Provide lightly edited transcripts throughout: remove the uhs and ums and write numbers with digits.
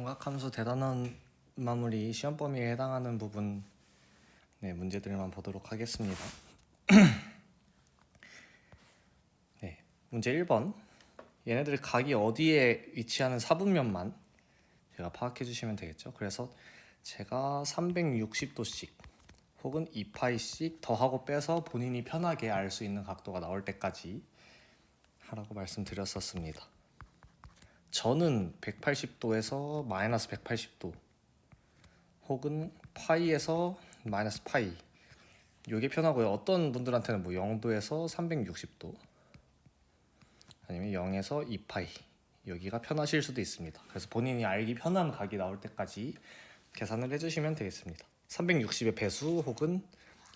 삼각함수 대단원 마무리 시험 범위에 해당하는 부분 문제들만 보도록 하겠습니다. 문제 1번. 얘네들 각이 어디에 위치하는 사분면만 제가 파악해 주시면 되겠죠. 그래서 제가 360도씩 혹은 2파이씩 더하고 빼서 본인이 편하게 알 수 있는 각도가 나올 때까지 하라고 말씀드렸었습니다. 저는 180도에서 마이너스 180도 혹은 파이에서 마이너스 파이 이게 편하고요. 어떤 분들한테는 뭐 0도에서 360도 아니면 0에서 2파이 여기가 편하실 수도 있습니다. 그래서 본인이 알기 편한 각이 나올 때까지 계산을 해주시면 되겠습니다. 360의 배수 혹은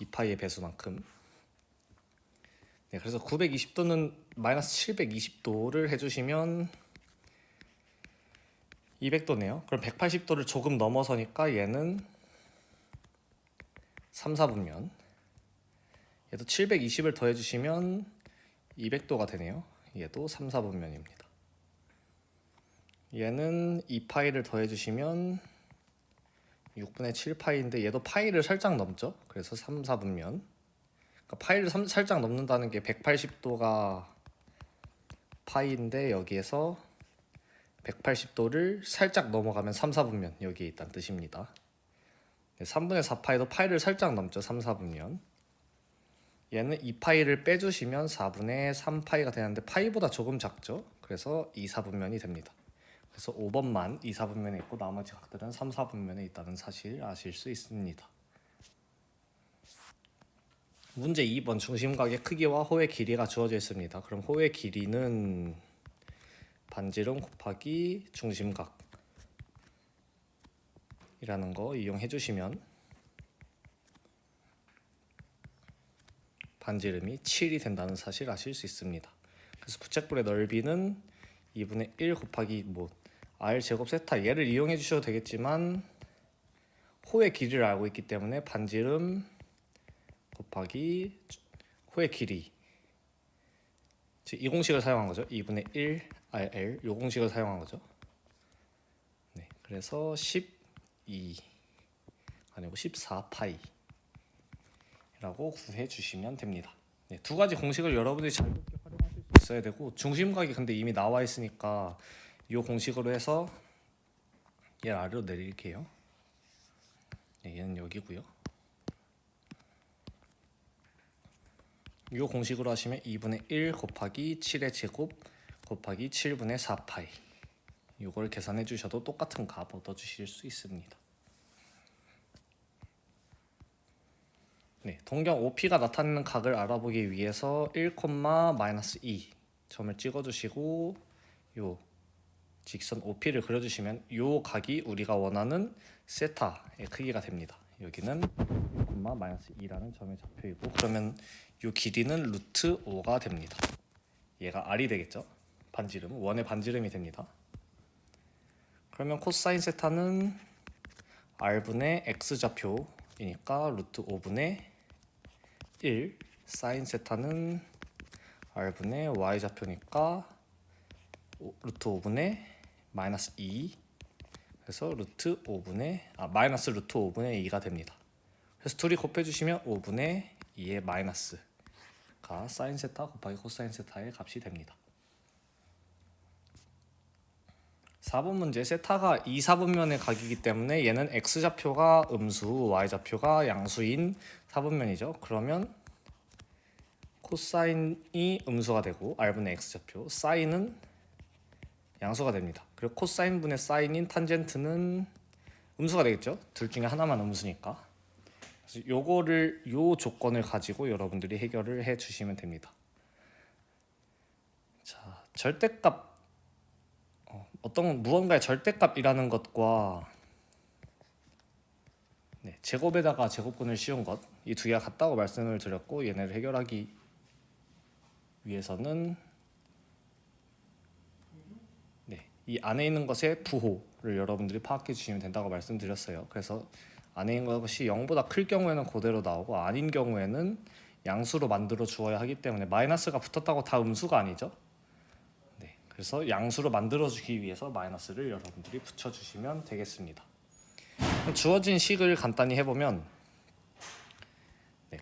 2파이의 배수만큼. 그래서 920도는 마이너스 720도를 해주시면 200도네요. 그럼 180도를 조금 넘어서니까 얘는 3, 4분면. 얘도 720을 더해주시면 200도가 되네요. 얘도 3, 4분면입니다. 얘는 2파이를 더해주시면 6분의 7파이인데 얘도 파이를 살짝 넘죠. 그래서 3, 4분면. 그러니까 파이를 살짝 넘는다는 게 180도가 파이인데 여기에서 180도를 살짝 넘어가면 3, 4분면 여기에 있다는 뜻입니다. 3분의 4파이도 파이를 살짝 넘죠. 3, 4분면. 얘는 2파이를 빼주시면 4분의 3파이가 되는데 파이보다 조금 작죠. 그래서 2, 4분면이 됩니다. 그래서 5번만 2, 4분면에 있고 나머지 각들은 3, 4분면에 있다는 사실 아실 수 있습니다. 문제 2번 중심각의 크기와 호의 길이가 주어져 있습니다. 그럼 호의 길이는 반지름 곱하기 중심각 이라는 거 이용해 주시면 반지름이 7이 된다는 사실 아실 수 있습니다. 그래서 부채꼴의 넓이는 2분의 1 곱하기 r 제곱 세타 얘를 이용해 주셔도 되겠지만 호의 길이를 알고 있기 때문에 반지름 곱하기 호의 길이 이 공식을 사용한 거죠. 2분의 1 RL 이 공식을 사용한 거죠. 그래서 12 아니고 14파이 라고 구해 주시면 됩니다. 두 가지 공식을 여러분들이 자유롭게 활용하실 수 있어야 되고 중심각이 근데 이미 나와 있으니까 이 공식으로 해서 얘를 아래로 내릴게요. 얘는 여기고요. 이 공식으로 하시면 2분의 1 곱하기 7의 제곱 곱하기 7분의 4파이 이걸 계산해 주셔도 똑같은 값 얻어 주실 수 있습니다. 동경 OP가 나타내는 각을 알아보기 위해서 1,-2 점을 찍어주시고 요 직선 OP를 그려주시면 요 각이 우리가 원하는 세타의 크기가 됩니다. 여기는 1,-2라는 점이 잡혀있고 그러면 요 길이는 루트 5가 됩니다. 얘가 R이 되겠죠? 반지름, 원의 반지름이 됩니다. 그러면 코사인 세타는 R분의 X좌표이니까 루트 5분의 1 사인 세타는 R분의 Y좌표니까 루트 5분의 마이너스 2 그래서 마이너스 루트 5분의 2가 됩니다. 그래서 둘이 곱해주시면 5분의 2의 마이너스가 사인 세타 곱하기 코사인 세타의 값이 됩니다. 4번 문제 세타가 2, 4분면의 각이기 때문에 얘는 X좌표가 음수, Y좌표가 양수인 4분면이죠. 그러면 코사인이 음수가 되고 R분의 X좌표, 사인은 양수가 됩니다. 그리고 코사인 분의 사인인 탄젠트는 음수가 되겠죠. 둘 중에 하나만 음수니까. 그래서 요 조건을 가지고 여러분들이 해결을 해 주시면 됩니다. 자, 절대값 무언가의 절대값이라는 것과 제곱에다가 제곱근을 씌운 것 이 두 개가 같다고 말씀을 드렸고 얘네를 해결하기 위해서는 이 안에 있는 것의 부호를 여러분들이 파악해 주시면 된다고 말씀드렸어요. 그래서 안에 있는 것이 0보다 클 경우에는 그대로 나오고 아닌 경우에는 양수로 만들어 주어야 하기 때문에 마이너스가 붙었다고 다 음수가 아니죠. 그래서 양수로 만들어주기 위해서 마이너스를 여러분들이 붙여주시면 되겠습니다. 주어진 식을 간단히 해보면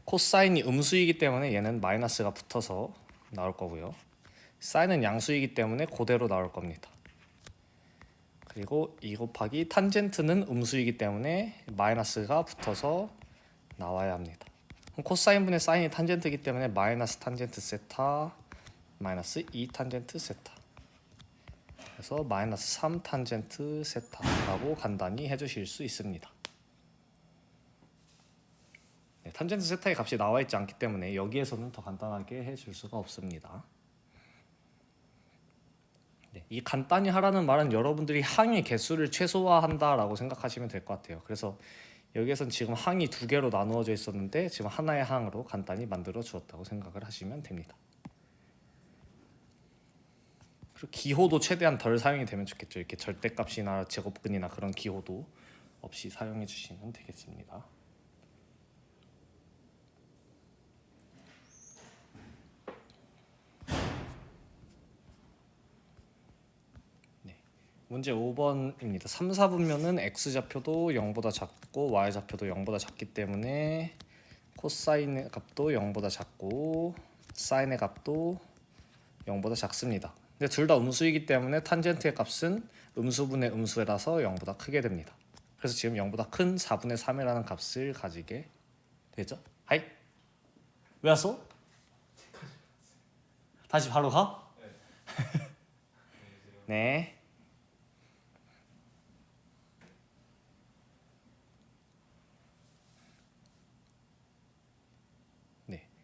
코사인이 음수이기 때문에 얘는 마이너스가 붙어서 나올 거고요. 사인은 양수이기 때문에 그대로 나올 겁니다. 그리고 2 곱하기 탄젠트는 음수이기 때문에 마이너스가 붙어서 나와야 합니다. 코사인분의 사인이 탄젠트이기 때문에 마이너스 탄젠트 세타 마이너스 2 탄젠트 세타, 그래서 마이너스 3 탄젠트 세타라고 간단히 해주실 수 있습니다. 탄젠트 세타의 값이 나와 있지 않기 때문에 여기에서는 더 간단하게 해줄 수가 없습니다. 이 간단히 하라는 말은 여러분들이 항의 개수를 최소화한다라고 생각하시면 될 것 같아요. 그래서 여기에선 지금 항이 2개로 나누어져 있었는데 지금 하나의 항으로 간단히 만들어 주었다고 생각을 하시면 됩니다. 그리고 기호도 최대한 덜 사용이 되면 좋겠죠. 이렇게 절대값이나 제곱근이나 그런 기호도 없이 사용해 주시면 되겠습니다. 문제 5번입니다. 3, 4분면은 x좌표도 0보다 작고 y좌표도 0보다 작기 때문에 코사인의 값도 0보다 작고 사인의 값도 0보다 작습니다. 근데 둘 다 음수이기 때문에 탄젠트의 값은 음수분의 음수라서 0보다 크게 됩니다. 그래서 지금 0보다 큰 4분의 3이라는 값을 가지게 되죠. 하이? 왜 왔어? 다시 바로 가? 네.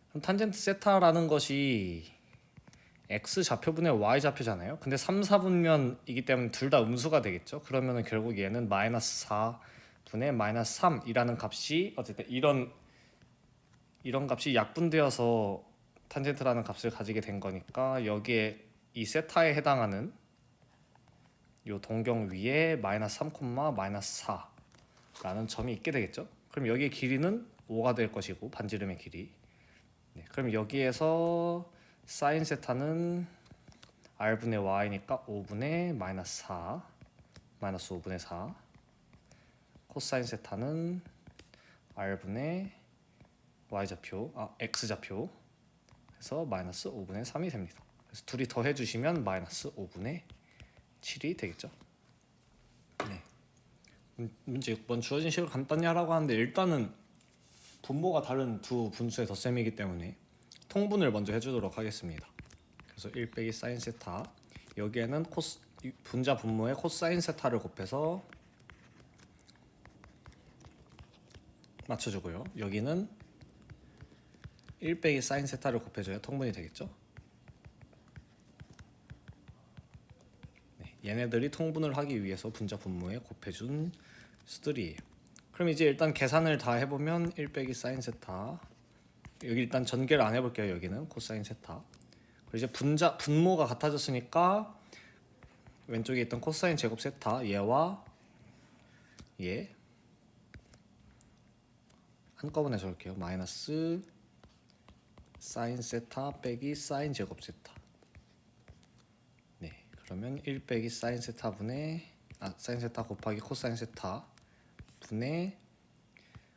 그럼 탄젠트 세타라는 것이 x 좌표분의 y 좌표잖아요. 근데 3, 4분면이기 때문에 둘 다 음수가 되겠죠. 그러면은 결국 얘는 마이너스 4분의 마이너스 3이라는 값이 어쨌든 이런 값이 약분되어서 탄젠트라는 값을 가지게 된 거니까 여기에 이 세타에 해당하는 이 동경 위에 마이너스 3, 마이너스 4라는 점이 있게 되겠죠. 그럼 여기의 길이는 5가 될 것이고 반지름의 길이. 그럼 여기에서 사인 세타는 r분의 y니까 5분의 마이너스 4 마이너스 5분의 4, 코사인 세타는 r분의 y좌표 x좌표 그래서 마이너스 5분의 3이 됩니다. 그래서 둘이 더해주시면 마이너스 5분의 7이 되겠죠. 네. 문제 6번 주어진 식을 간단히 하라고 하는데 일단은 분모가 다른 두 분수의 덧셈이기 때문에 통분을 먼저 해주도록 하겠습니다. 그래서 1 빼기 사인 세타, 여기에는 분자 분모에 코사인 세타를 곱해서 맞춰주고요. 여기는 1 빼기 사인 세타를 곱해줘야 통분이 되겠죠. 네, 얘네들이 통분을 하기 위해서 분자 분모에 곱해준 수들이에요. 그럼 이제 일단 계산을 다 해보면 1 빼기 사인 세타, 여기 일단 전개를 안 해볼게요. 여기는 코사인 세타. 그리고 이제 분모가 같아졌으니까 왼쪽에 있던 코사인 제곱 세타 얘와 얘 한꺼번에 적을게요. 마이너스 사인 세타 빼기 사인 제곱 세타. 네, 그러면 1 빼기 사인 세타 분의 사인 세타 곱하기 코사인 세타 분의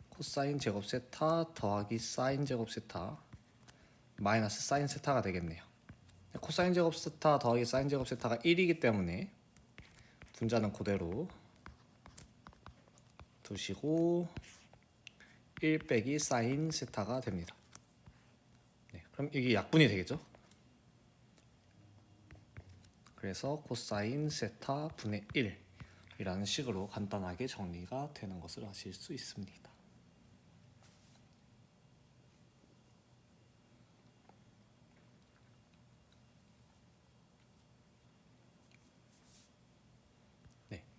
코사인 제곱 세타 더하기 사인 제곱 세타 마이너스 사인 세타가 되겠네요. 코사인 제곱 세타 더하기 사인 제곱 세타가 1이기 때문에 분자는 그대로 두시고 1 빼기 사인 세타가 됩니다. 네, 그럼 이게 약분이 되겠죠? 그래서 코사인 세타 분의 1이라는 식으로 간단하게 정리가 되는 것을 아실 수 있습니다.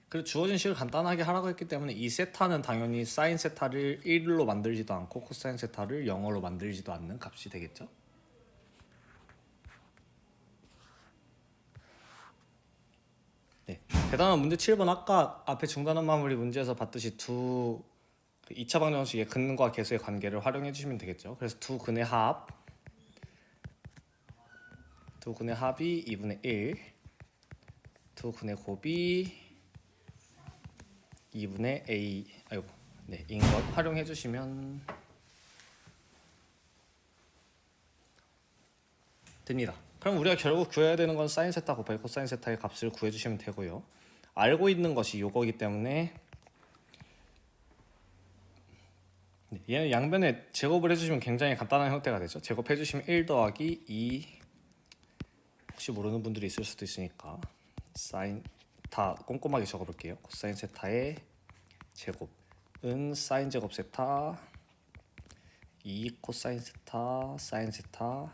그리고 주어진 식을 간단하게 하라고 했기 때문에 이 세타는 당연히 사인 세타를 1로 만들지도 않고 코사인 세타를 0으로 만들지도 않는 값이 되겠죠. 네, 대단한 문제 7번 아까 앞에 중단원 마무리 문제에서 봤듯이 두 2차 방정식의 근과 계수의 관계를 활용해 주시면 되겠죠. 그래서 두 근의 합이 2분의 1 2분의 곱이 2분의 a 인 것 활용해 주시면 됩니다. 그럼 우리가 결국 구해야 되는 건 사인 세타 곱하기 코사인 세타의 값을 구해 주시면 되고요. 알고 있는 것이 요거기 때문에 얘는 양변에 제곱을 해주시면 굉장히 간단한 형태가 되죠. 제곱해 주시면 1 더하기 2 혹시 모르는 분들이 있을 수도 있으니까 사인 다 꼼꼼하게 적어볼게요. 코사인 세타의 제곱은 사인 제곱 세타 2 코사인 세타 사인 세타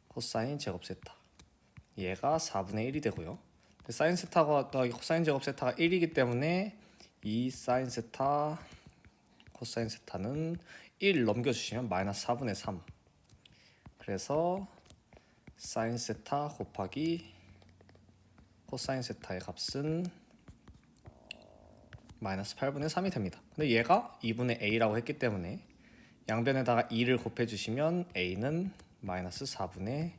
코사인 제곱 세타 얘가 4분의 1이 되고요. 사인 세타가 더하기 코사인 제곱 세타가 1이기 때문에 2 사인 세타 코사인 세타는 1 넘겨주시면 마이너스 4분의 3 그래서 사인 세타 곱하기 코사인 세타의 값은 마이너스 8분의 3이 됩니다. 근데 얘가 2분의 a라고 했기 때문에 양변에다가 2를 곱해주시면 a는 마이너스 4분의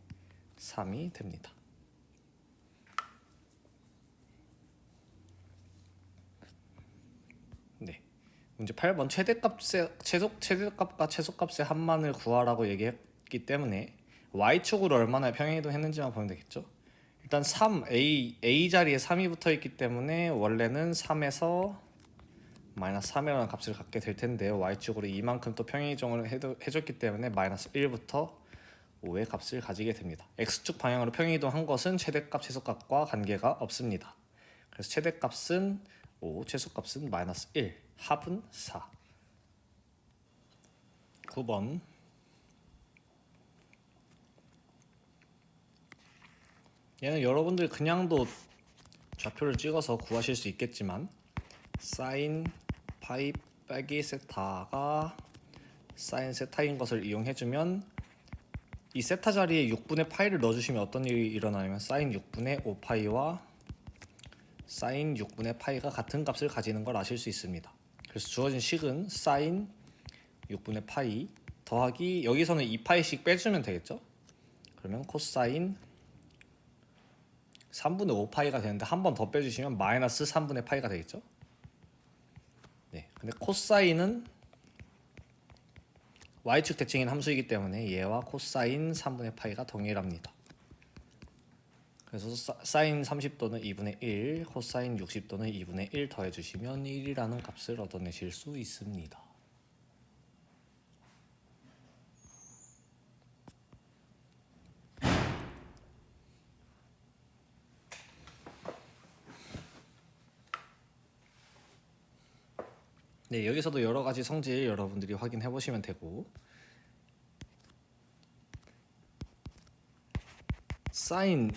3이 됩니다. 네, 문제 8번 최대값과 최소값의 합만을 구하라고 얘기했기 때문에 y축으로 얼마나 평행이동했는지만 보면 되겠죠. 일단 3a 자리에 3이 붙어있기 때문에 원래는 3에서 마이너스 3이라는 값을 갖게 될 텐데요. y축으로 이만큼 또 평행이동을 해줬기 때문에 마이너스 1부터 5의 값을 가지게 됩니다. x축 방향으로 평행이동한 것은 최대값, 최소값과 관계가 없습니다. 그래서 최대값은 5, 최소값은 마이너스 1, 합은 4. 9번 얘는 여러분들 그냥도 좌표를 찍어서 구하실 수 있겠지만 사인 파이 빼기 세타가 사인 세타인 것을 이용해주면 이 세타 자리에 6분의 파이를 넣어주시면 어떤 일이 일어나냐면 사인 6분의 5파이와 사인 6분의 파이가 같은 값을 가지는 걸 아실 수 있습니다. 그래서 주어진 식은 사인 6분의 파이 더하기 여기서는 2파이씩 빼주면 되겠죠. 그러면 코사인 3분의 5파이가 되는데 한 번 더 빼주시면 마이너스 3분의 파이가 되겠죠. 네, 근데 코사인은 y축 대칭인 함수이기 때문에 얘와 코사인 3분의 파이가 동일합니다. 그래서 사인 30도는 2분의 1, 코사인 60도는 2분의 1 더해주시면 1이라는 값을 얻어내실 수 있습니다. 네, 여기서도 여러 가지 성질 여러분들이 확인해 보시면 되고 사인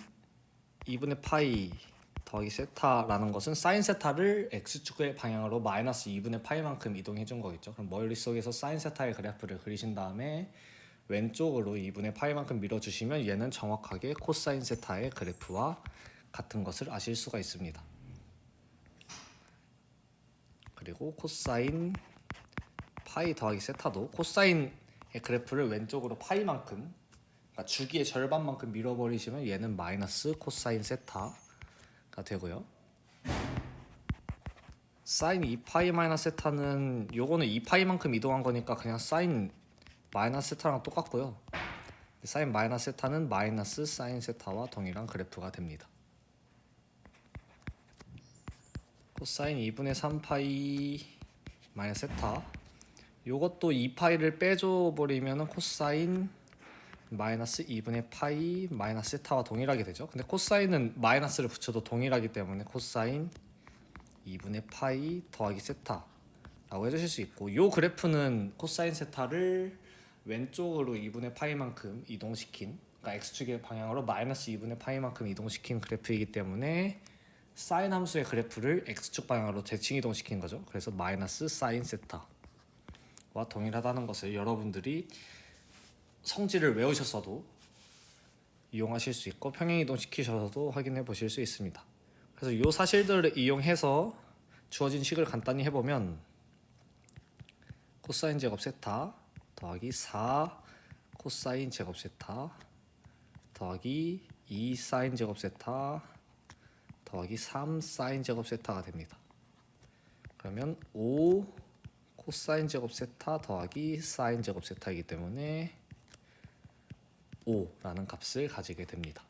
2분의 파이 더하기 세타라는 것은 사인 세타를 x축의 방향으로 마이너스 2분의 파이만큼 이동해 준 거겠죠. 그럼 머릿속에서 사인 세타의 그래프를 그리신 다음에 왼쪽으로 2분의 파이만큼 밀어주시면 얘는 정확하게 코사인 세타의 그래프와 같은 것을 아실 수가 있습니다. 그리고 코사인 파이 더하기 세타도 코사인의 그래프를 왼쪽으로 파이만큼 그러니까 주기의 절반만큼 밀어버리시면 얘는 마이너스 코사인 세타가 되고요. 사인 2파이 마이너스 세타는 요거는 2파이만큼 이동한 거니까 그냥 사인 마이너스 세타랑 똑같고요. 사인 마이너스 세타는 마이너스 사인 세타와 동일한 그래프가 됩니다. 코사인 2분의 3파이 마이너스 세타 요것도 2파이를 빼줘버리면 코사인 마이너스 2분의 파이 마이너스 세타와 동일하게 되죠. 근데 코사인은 마이너스를 붙여도 동일하기 때문에 코사인 2분의 파이 더하기 세타라고 해주실 수 있고 요 그래프는 코사인 세타를 왼쪽으로 2분의 파이만큼 이동시킨 그러니까 x축의 방향으로 마이너스 2분의 파이만큼 이동시킨 그래프이기 때문에 사인 함수의 그래프를 x축 방향으로 대칭 이동시킨 거죠. 그래서 마이너스 사인 세타와 동일하다는 것을 여러분들이 성질을 외우셨어도 이용하실 수 있고 평행 이동시키셔서도 확인해 보실 수 있습니다. 그래서 이 사실들을 이용해서 주어진 식을 간단히 해보면 코사인 제곱 세타 더하기 4 코사인 제곱 세타 더하기 2 사인 제곱 세타 더하기 3 사인 제곱 세타가 됩니다. 그러면 5 코사인 제곱 세타 더하기 사인 제곱 세타이기 때문에 5라는 값을 가지게 됩니다.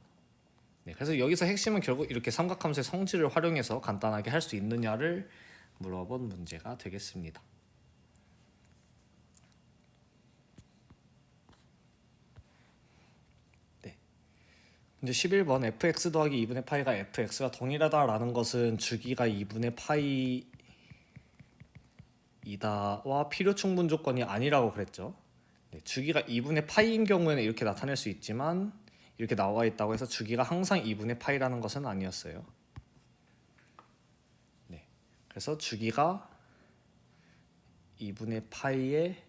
네, 그래서 여기서 핵심은 결국 이렇게 삼각함수의 성질을 활용해서 간단하게 할 수 있느냐를 물어본 문제가 되겠습니다. 네. 문제 11번 fx 더하기 2분의 파이가 fx가 동일하다라는 것은 주기가 2분의 파이 이다와 필요 충분 조건이 아니라고 그랬죠. 네, 주기가 2분의 파이인 경우에는 이렇게 나타낼 수 있지만 이렇게 나와 있다고 해서 주기가 항상 2분의 파이라는 것은 아니었어요. 네, 그래서 주기가 2분의 파이의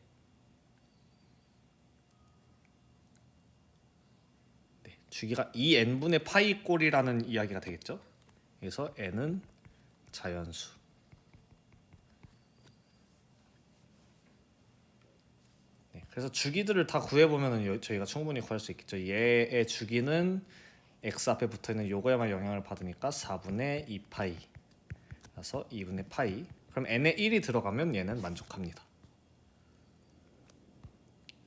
주기가 2n분의 파이 꼴이라는 이야기가 되겠죠. 그래서 n은 자연수. 그래서 주기들을 다 구해보면 저희가 충분히 구할 수 있겠죠. 얘의 주기는 x 앞에 붙어있는 요거에만 영향을 받으니까 4분의 2파이 그래서 2분의 파이. 그럼 n에 1이 들어가면 얘는 만족합니다.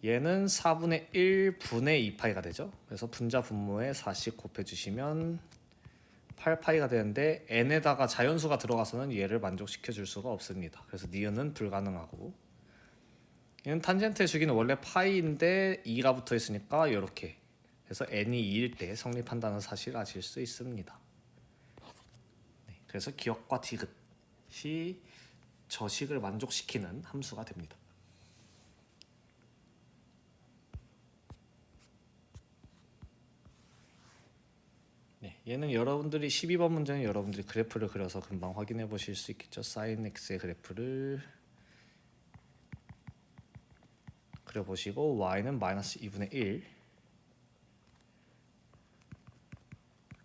얘는 4분의 1분의 2파이가 되죠. 그래서 분자 분모에 4씩 곱해주시면 8파이가 되는데 n에다가 자연수가 들어가서는 얘를 만족시켜 줄 수가 없습니다. 그래서 니은은 불가능하고, 얘는 탄젠트의 주기는 원래 파이인데 2가 붙어 있으니까 이렇게 그래서 n이 2일 때 성립한다는 사실 아실 수 있습니다. 네, 그래서 기억과 디귿이 저식을 만족시키는 함수가 됩니다. 네, 얘는 여러분들이 12번 문제는 여러분들이 그래프를 그려서 금방 확인해 보실 수 있겠죠. sin x의 그래프를 그려보시고 y는 마이너스 2분의 1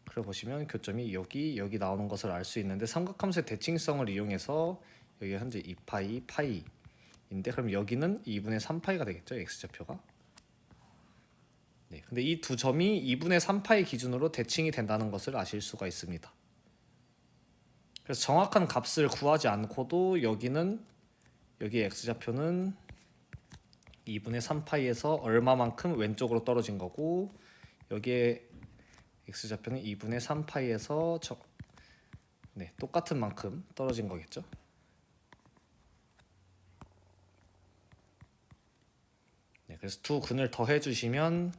그려보시면 교점이 여기 나오는 것을 알 수 있는데 삼각함수의 대칭성을 이용해서 여기 현재 2파이 파이인데 그럼 여기는 2분의 3파이가 되겠죠. x좌표가. 네, 근데 이 두 점이 2분의 3파이 기준으로 대칭이 된다는 것을 아실 수가 있습니다. 그래서 정확한 값을 구하지 않고도 여기 x좌표는 2분의 3파이에서 얼마만큼 왼쪽으로 떨어진 거고 여기에 x좌표는 2분의 3파이에서 똑같은 만큼 떨어진 거겠죠. 네, 그래서 두 근을 더해 주시면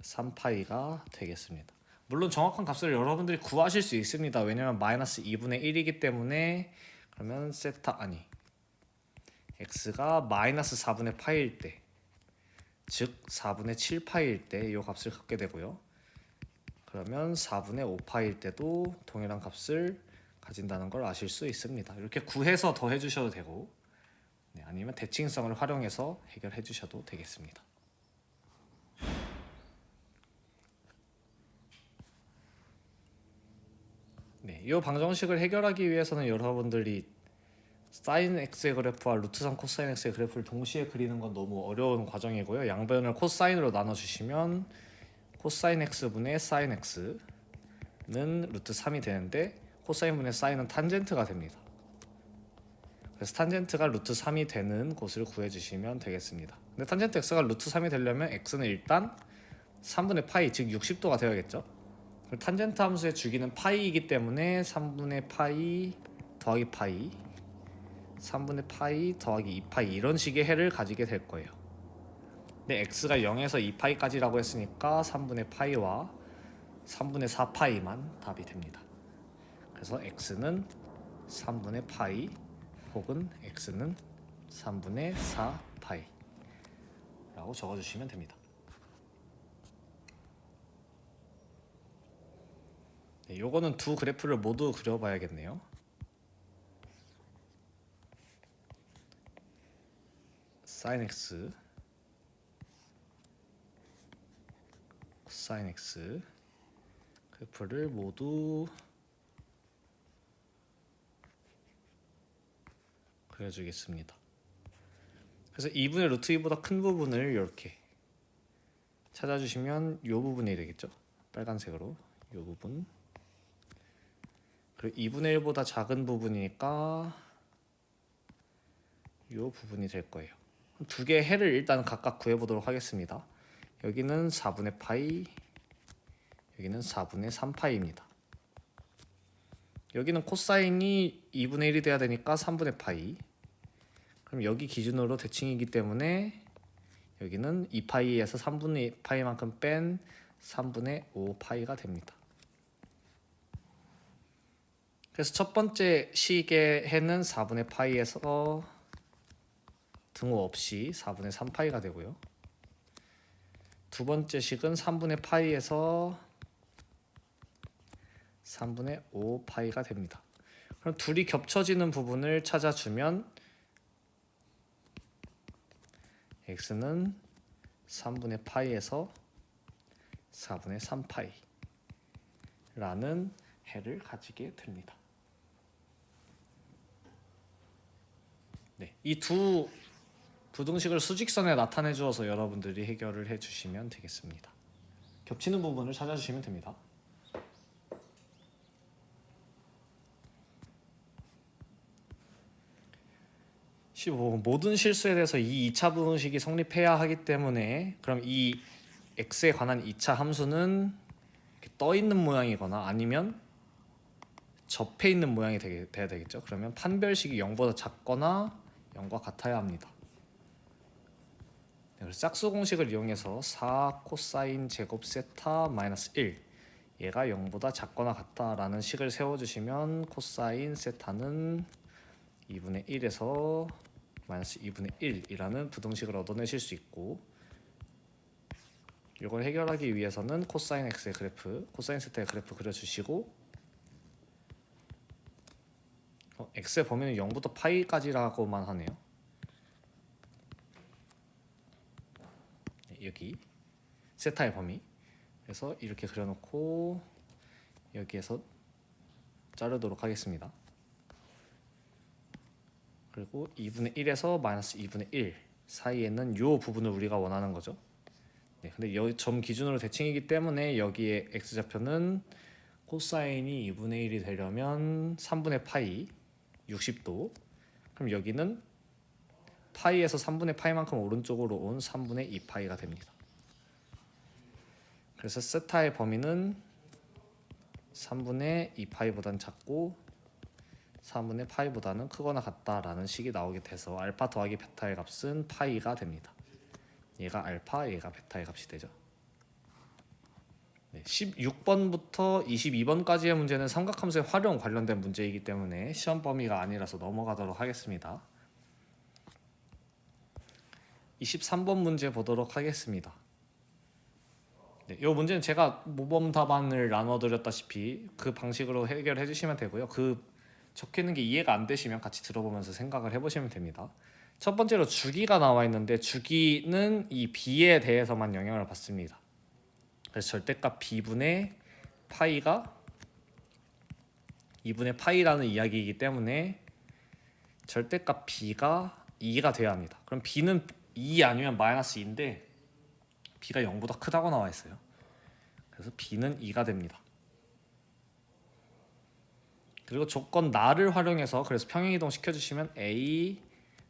3파이가 되겠습니다. 물론 정확한 값을 여러분들이 구하실 수 있습니다. 왜냐면 마이너스 2분의 1이기 때문에 그러면 x가 마이너스 4분의 파이일 때, 즉 4분의 7파이일 때 이 값을 갖게 되고요. 그러면 4분의 5파이일 때도 동일한 값을 가진다는 걸 아실 수 있습니다. 이렇게 구해서 더해 주셔도 되고, 네, 아니면 대칭성을 활용해서 해결해 주셔도 되겠습니다. 네, 이 방정식을 해결하기 위해서는 여러분들이 사인 x의 그래프와 루트 3 코사인 x의 그래프를 동시에 그리는 건 너무 어려운 과정이고요. 양변을 코사인으로 나눠주시면 코사인 x분의 사인 x는 루트 3이 되는데 코사인분의 사인은 탄젠트가 됩니다. 그래서 탄젠트가 루트 3이 되는 곳을 구해주시면 되겠습니다. 근데 탄젠트 x가 루트 3이 되려면 x는 일단 3분의 파이, 즉 60도가 되어야겠죠. 탄젠트 함수의 주기는 파이이기 때문에 3분의 파이 더하기 파이 3분의 파이 더하기 2파이 이런 식의 해를 가지게 될 거예요. 근데 x가 0에서 2파이까지라고 했으니까 3분의 파이와 3분의 4파이만 답이 됩니다. 그래서 x는 3분의 파이 혹은 x는 3분의 4파이 라고 적어주시면 됩니다. 네, 요거는 두 그래프를 모두 그려봐야겠네요. sin x, 코사인 x 그래프를 모두 그려주겠습니다. 그래서 2분의 루트 2보다 큰 부분을 이렇게 찾아주시면 이 부분이 되겠죠. 빨간색으로 이 부분. 그리고 2분의 1보다 작은 부분이니까 이 부분이 될 거예요. 두 개의 해를 일단 각각 구해보도록 하겠습니다. 여기는 4분의 파이, 여기는 4분의 3파이입니다. 여기는 코사인이 2분의 1이 돼야 되니까 3분의 파이. 그럼 여기 기준으로 대칭이기 때문에 여기는 2파이에서 3분의 파이만큼 뺀 3분의 5파이가 됩니다. 그래서 첫 번째 식의 해는 4분의 파이에서 등호 없이 4분의 3파이가 되고요. 두 번째 식은 3분의 파이에서 3분의 5파이가 됩니다. 그럼 둘이 겹쳐지는 부분을 찾아주면 x는 3분의 파이에서 4분의 3파이라는 해를 가지게 됩니다. 네, 이 두 부등식을 수직선에 나타내 주어서 여러분들이 해결을 해 주시면 되겠습니다. 겹치는 부분을 찾아주시면 됩니다. 모든 실수에 대해서 이 2차 부등식이 성립해야 하기 때문에 그럼 이 x에 관한 2차 함수는 이렇게 떠 있는 모양이거나 아니면 접해 있는 모양이 돼야 되겠죠. 그러면 판별식이 0보다 작거나 0과 같아야 합니다. 그래서 짝수 공식을 이용해서 4 코사인 제곱 세타 마이너스 1 얘가 0보다 작거나 같다라는 식을 세워주시면 코사인 세타는 2분의 1에서 마이너스 2분의 1이라는 부등식을 얻어내실 수 있고, 이걸 해결하기 위해서는 코사인 x의 그래프, 코사인 세타의 그래프 그려주시고 x의 범위는 0부터 파이까지라고만 하네요. 여기 세타의 범위, 그래서 이렇게 그려놓고 여기에서 자르도록 하겠습니다. 그리고 2분의 1에서 마이너스 2분의 1 사이에는 이 부분을 우리가 원하는 거죠. 네, 근데 여기 점 기준으로 대칭이기 때문에 여기에 x좌표는 코사인이 2분의 1이 되려면 3분의 파이 60도, 그럼 여기는 파이에서 3분의 파이만큼 오른쪽으로 온 3분의 2파이가 됩니다. 그래서 세타의 범위는 3분의 2파이보다는 작고 3분의 파이보다는 크거나 같다라는 식이 나오게 돼서 알파 더하기 베타의 값은 파이가 됩니다. 얘가 알파, 얘가 베타의 값이 되죠. 네, 16번부터 22번까지의 문제는 삼각함수의 활용 관련된 문제이기 때문에 시험 범위가 아니라서 넘어가도록 하겠습니다. 23번 문제 보도록 하겠습니다. 네, 이 문제는 제가 모범 답안을 나눠드렸다시피 그 방식으로 해결해 주시면 되고요. 그 적혀있는 게 이해가 안 되시면 같이 들어보면서 생각을 해보시면 됩니다. 첫 번째로 주기가 나와 있는데 주기는 이 b에 대해서만 영향을 받습니다. 그래서 절대값 b분의 파이가 2분의 파이라는 이야기이기 때문에 절대값 b가 2가 돼야 합니다. 그럼 b는 2 아니면 마이너스 2인데 b가 0보다 크다고 나와 있어요. 그래서 b는 2가 됩니다. 그리고 조건 나를 활용해서 그래서 평행이동 시켜주시면 a,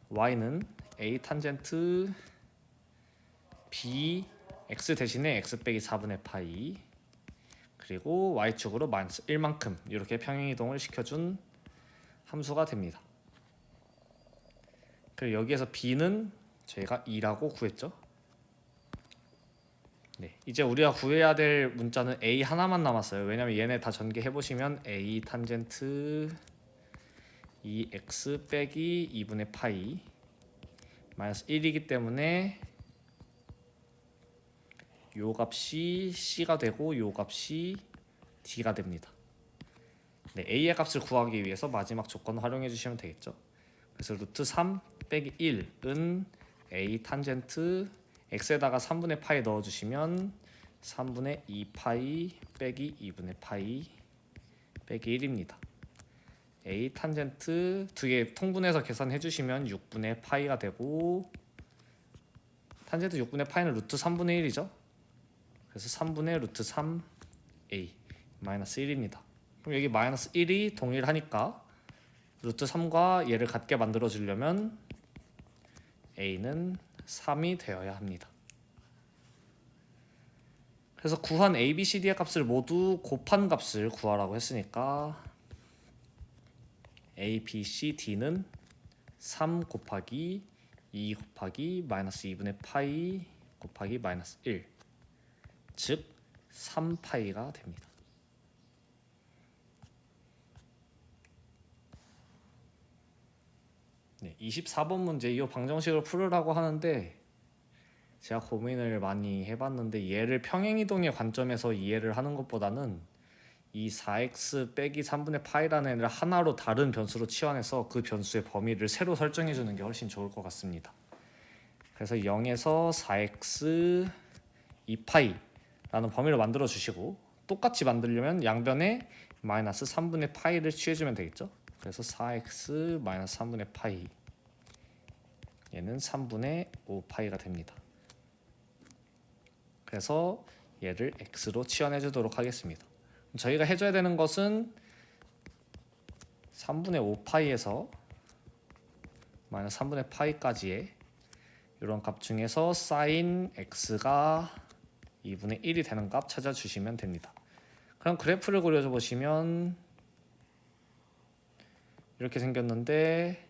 y는 a 탄젠트 b x 대신에 x 빼기 4분의 파이 그리고 y축으로 마이너스 1만큼 이렇게 평행이동을 시켜준 함수가 됩니다. 그리고 여기에서 b는 저희가 2라고 구했죠. 네, 이제 우리가 구해야 될 문자는 a 하나만 남았어요. 왜냐면 얘네 다 전개해보시면 a 탄젠트 2x 빼기 2분의 파이 마이너스 1이기 때문에 요 값이 c가 되고 요 값이 d가 됩니다. 네, a의 값을 구하기 위해서 마지막 조건을 활용해 주시면 되겠죠. 그래서 루트 3 빼기 1은 a 탄젠트 x에다가 3분의 파이 넣어주시면 3분의 2파이 빼기 2분의 파이 빼기 1입니다. a 탄젠트 두 개 통분해서 계산해 주시면 6분의 파이가 되고 탄젠트 6분의 파이는 루트 3분의 1이죠. 그래서 3분의 루트 3a 마이너스 1입니다. 그럼 여기 마이너스 1이 동일하니까 루트 3과 얘를 같게 만들어 주려면 a는 3이 되어야 합니다. 그래서 구한 a, b, c, d의 값을 모두 곱한 값을 구하라고 했으니까 a, b, c, d는 3 곱하기 2 곱하기 마이너스 2분의 파이 곱하기 마이너스 1, 즉 3파이가 됩니다. 네, 24번 문제 이 방정식을 풀으라고 하는데 제가 고민을 많이 해봤는데 얘를 평행이동의 관점에서 이해를 하는 것보다는 이 4x 빼기 3분의 파이라는 애를 하나로 다른 변수로 치환해서 그 변수의 범위를 새로 설정해 주는 게 훨씬 좋을 것 같습니다. 그래서 0에서 4x 2파이라는 범위를 만들어 주시고 똑같이 만들려면 양변에 마이너스 3분의 파이를 취해주면 되겠죠. 그래서 4x 마이너스 3분의 파이 얘는 3분의 5파이가 됩니다. 그래서 얘를 x로 치환해 주도록 하겠습니다. 저희가 해줘야 되는 것은 3분의 5파이에서 마이너스 3분의 파이까지의 이런 값 중에서 sin x가 2분의 1이 되는 값 찾아주시면 됩니다. 그럼 그래프를 그려줘 보시면 이렇게 생겼는데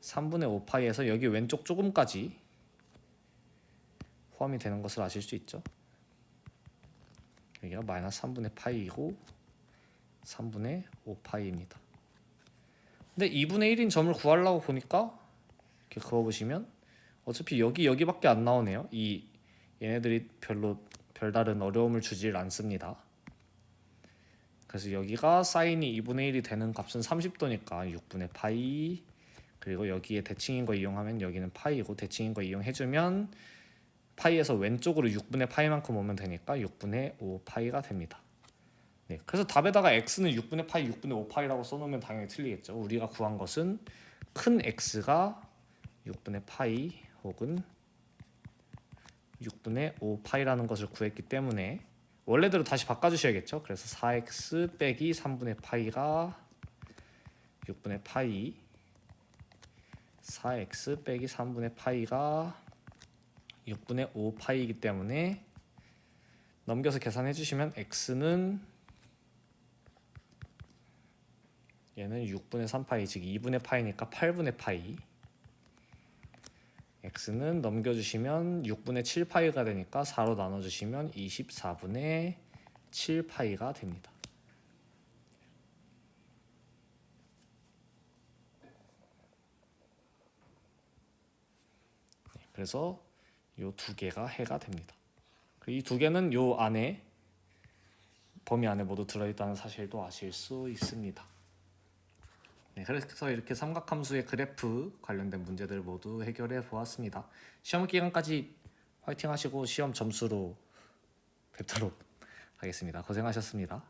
3분의 5파이에서 여기 왼쪽 조금까지 포함이 되는 것을 아실 수 있죠. 여기가 마이너스 3분의 파이이고 3분의 5파이입니다. 근데 2분의 1인 점을 구하려고 보니까 이렇게 그어보시면 어차피 여기밖에 안 나오네요. 얘네들이 별로 별다른 어려움을 주질 않습니다. 그래서 여기가 사인이 2분의 1이 되는 값은 30도니까 6분의 파이, 그리고 여기에 대칭인 거 이용하면 여기는 파이고 대칭인 거 이용해주면 파이에서 왼쪽으로 6분의 파이만큼 오면 되니까 6분의 5파이가 됩니다. 네, 그래서 답에다가 x는 6분의 파이, 6분의 5파이라고 써놓으면 당연히 틀리겠죠. 우리가 구한 것은 큰 x가 6분의 파이 혹은 6분의 5파이라는 것을 구했기 때문에 원래대로 다시 바꿔주셔야겠죠. 그래서 4x 빼기 3분의 파이가 6분의 파이, 4x 빼기 3분의 파이가 6분의 5파이이기 때문에 넘겨서 계산해 주시면 x는 얘는 6분의 3파이, 즉 2분의 파이니까 8분의 파이, x는 넘겨주시면 6분의 7파이가 되니까 4로 나눠주시면 24분의 7파이가 됩니다. 그래서 이 두 개가 해가 됩니다. 이 두 개는 이 안에 범위 안에 모두 들어있다는 사실도 아실 수 있습니다. 네, 그래서 이렇게 삼각함수의 그래프 관련된 문제들 모두 해결해 보았습니다. 시험 기간까지 화이팅 하시고 시험 점수로 뵙도록 하겠습니다. 고생하셨습니다.